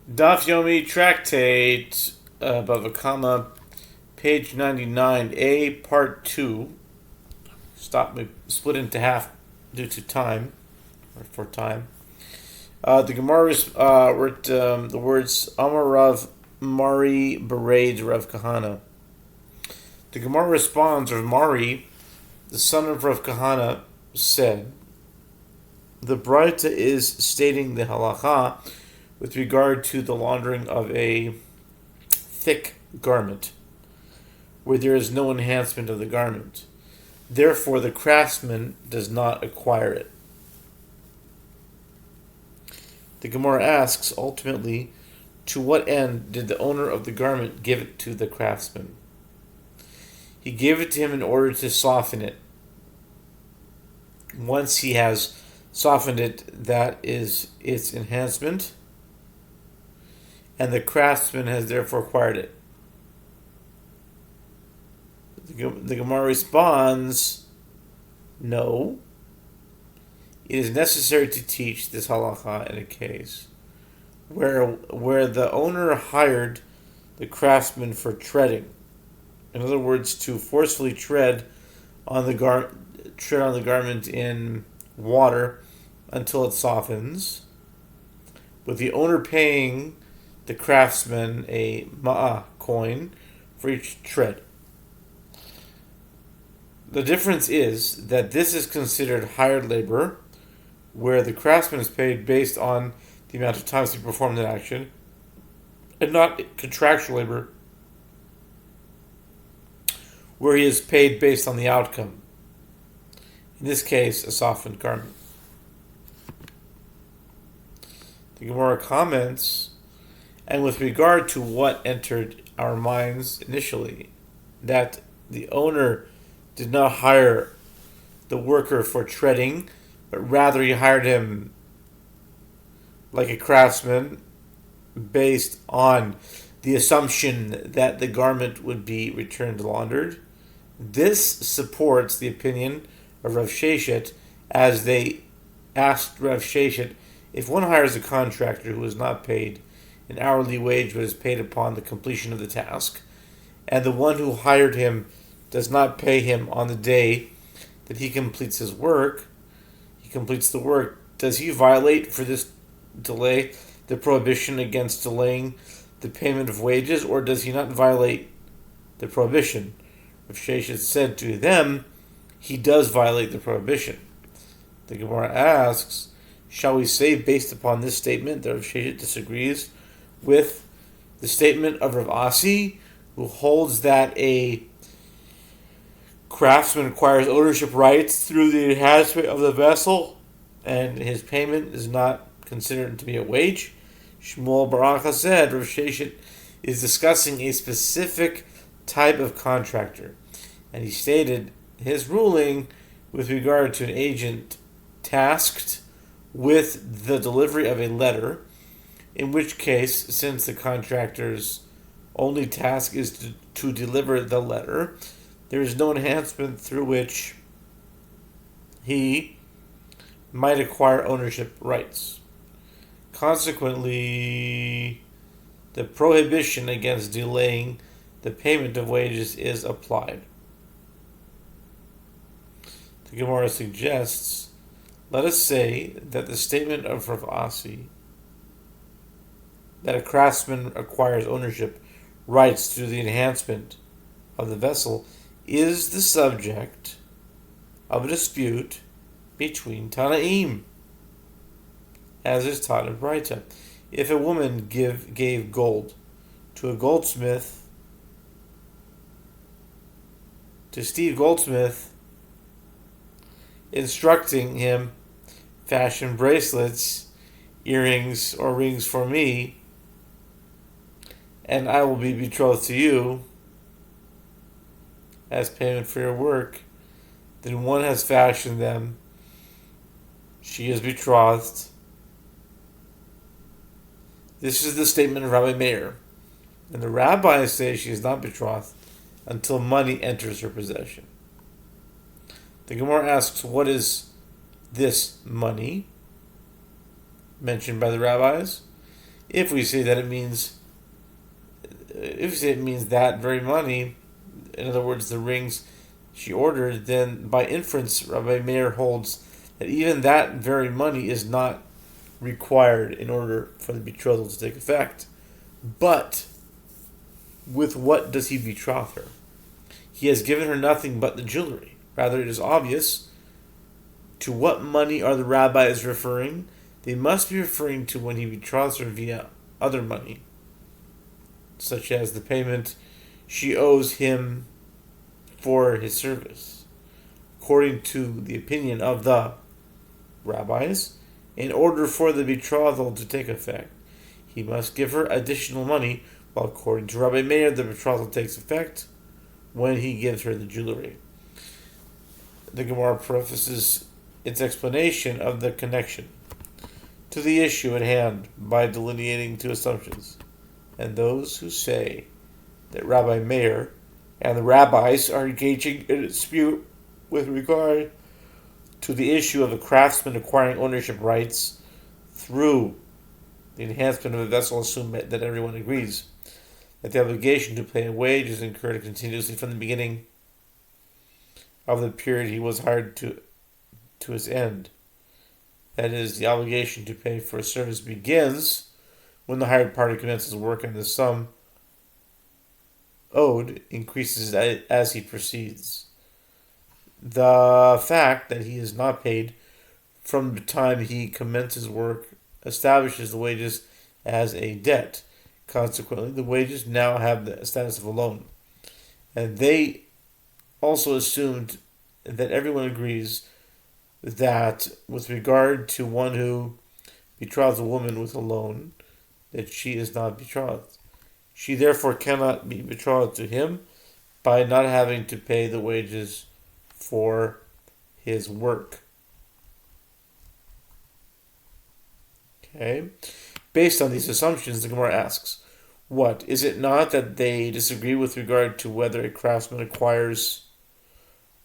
Daf Yomi Tractate, Bava, page 99a, part 2. Split into half due to time, or for time. The Gemara wrote the words Amar Rav Mari Bered Rav Kahana. The Gemara responds, Rav Mari, the son of Rav Kahana, said, the Braita is stating the halacha with regard to the laundering of a thick garment, where there is no enhancement of the garment. Therefore, the craftsman does not acquire it. The Gemara asks, ultimately, to what end did the owner of the garment give it to the craftsman? He gave it to him in order to soften it. Once he has softened it, that is its enhancement, and the craftsman has therefore acquired it. The Gemara responds, no. It is necessary to teach this halacha in a case where the owner hired the craftsman for treading. In other words, to forcefully tread on the garment in water until it softens, with the owner paying the craftsman a ma'ah coin for each tread. The difference is that this is considered hired labor, where the craftsman is paid based on the amount of times he performed an action, and not contractual labor, where he is paid based on the outcome. In this case, a softened garment. The Gemara comments, and with regard to what entered our minds initially, that the owner did not hire the worker for treading, but rather he hired him like a craftsman based on the assumption that the garment would be returned laundered. This supports the opinion of Rav Sheshet, as they asked Rav Sheshet, if one hires a contractor who is not paid an hourly wage but is paid upon the completion of the task, and the one who hired him does not pay him on the day that he completes the work, does he violate for this delay the prohibition against delaying the payment of wages, or does he not violate the prohibition? Rav Sheshet said to them, he does violate the prohibition. The Gemara asks, shall we say based upon this statement that Rav Sheshet disagrees with the statement of Rav Asi, who holds that a craftsman acquires ownership rights through the enhancement of the vessel, and his payment is not considered to be a wage? Shmuel Baruch said Rav Sheshet is discussing a specific type of contractor, and he stated his ruling with regard to an agent tasked with the delivery of a letter, in which case, since the contractor's only task is to deliver the letter, there is no enhancement through which he might acquire ownership rights. Consequently, the prohibition against delaying the payment of wages is applied. The Gemara suggests, let us say that the statement of Rav Asi, that a craftsman acquires ownership rights through the enhancement of the vessel, is the subject of a dispute between Tanaim, as is taught in Braita. If a woman gave gold to a goldsmith, to Steve Goldsmith, instructing him, fashion bracelets, earrings, or rings for me, and I will be betrothed to you as payment for your work, then one has fashioned them, she is betrothed. This is the statement of Rabbi Meir. And the rabbis say she is not betrothed until money enters her possession. The Gemara asks, what is this money mentioned by the rabbis? If we say that it means, if we say it means that very money, in other words, the rings she ordered, then by inference, Rabbi Meir holds that even that very money is not required in order for the betrothal to take effect. But with what does he betroth her? He has given her nothing but the jewelry. Rather, it is obvious to what money are the rabbis referring. They must be referring to when he betroths her via other money, such as the payment she owes him for his service. According to the opinion of the rabbis, in order for the betrothal to take effect, he must give her additional money, while according to Rabbi Meir, the betrothal takes effect when he gives her the jewelry. The Gemara prefaces its explanation of the connection to the issue at hand by delineating two assumptions. And those who say that Rabbi Meir and the rabbis are engaging in a dispute with regard to the issue of a craftsman acquiring ownership rights through the enhancement of a vessel assume that everyone agrees that the obligation to pay a wage is incurred continuously from the beginning of the period he was hired to his end. That is, the obligation to pay for a service begins when the hired party commences work, and the sum owed increases as he proceeds. The fact that he is not paid from the time he commences work establishes the wages as a debt. Consequently, the wages now have the status of a loan. And they also assumed that everyone agrees that with regard to one who betroths a woman with a loan, that she is not betrothed. She therefore cannot be betrothed to him by not having to pay the wages for his work. Okay. Based on these assumptions, the Gemara asks, what? Is it not that they disagree with regard to whether a craftsman acquires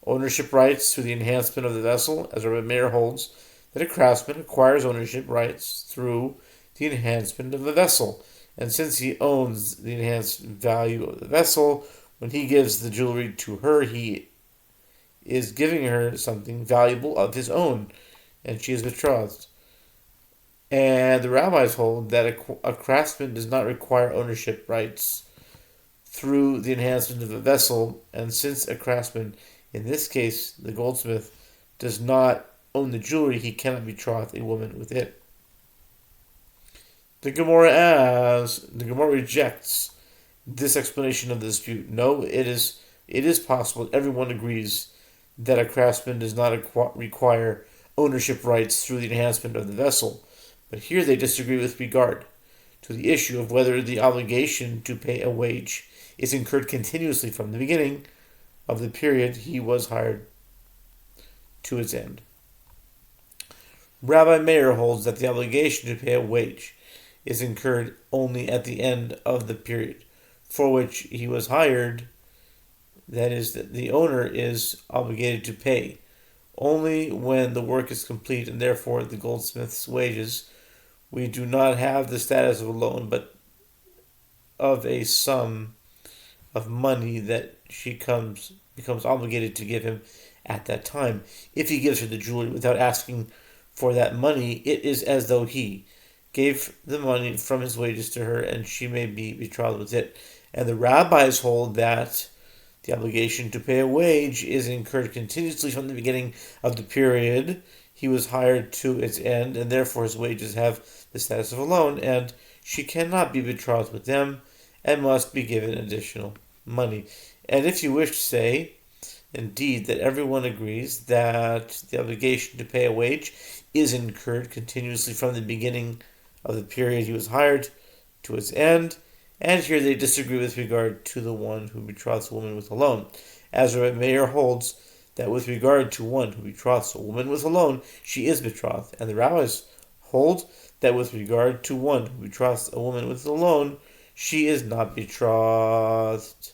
ownership rights through the enhancement of the vessel, as Rabbi Meir holds that a craftsman acquires ownership rights through the enhancement of the vessel, and since he owns the enhanced value of the vessel, when he gives the jewelry to her, he is giving her something valuable of his own, and she is betrothed. And the rabbis hold that a craftsman does not require ownership rights through the enhancement of the vessel, and since a craftsman, in this case the goldsmith, does not own the jewelry, he cannot betroth a woman with it. The Gemara rejects this explanation of the dispute. No, it is possible. Everyone agrees that a craftsman does not require ownership rights through the enhancement of the vessel. But here they disagree with regard to the issue of whether the obligation to pay a wage is incurred continuously from the beginning of the period he was hired to its end. Rabbi Meir holds that the obligation to pay a wage is incurred only at the end of the period for which he was hired, that is, that the owner is obligated to pay only when the work is complete, and therefore the goldsmith's wages we do not have the status of a loan, but of a sum of money that she becomes obligated to give him at that time. If he gives her the jewelry without asking for that money, it is as though he gave the money from his wages to her, and she may be betrothed with it. And the rabbis hold that the obligation to pay a wage is incurred continuously from the beginning of the period he was hired to its end, and therefore his wages have the status of a loan, and she cannot be betrothed with them and must be given additional money. And if you wish to say, indeed, that everyone agrees that the obligation to pay a wage is incurred continuously from the beginning of the period he was hired to its end, and here they disagree with regard to the one who betroths a woman with a loan. As Rabbi Meir holds that with regard to one who betroths a woman with a loan, she is betrothed, and the rabbis hold that with regard to one who betroths a woman with a loan, she is not betrothed.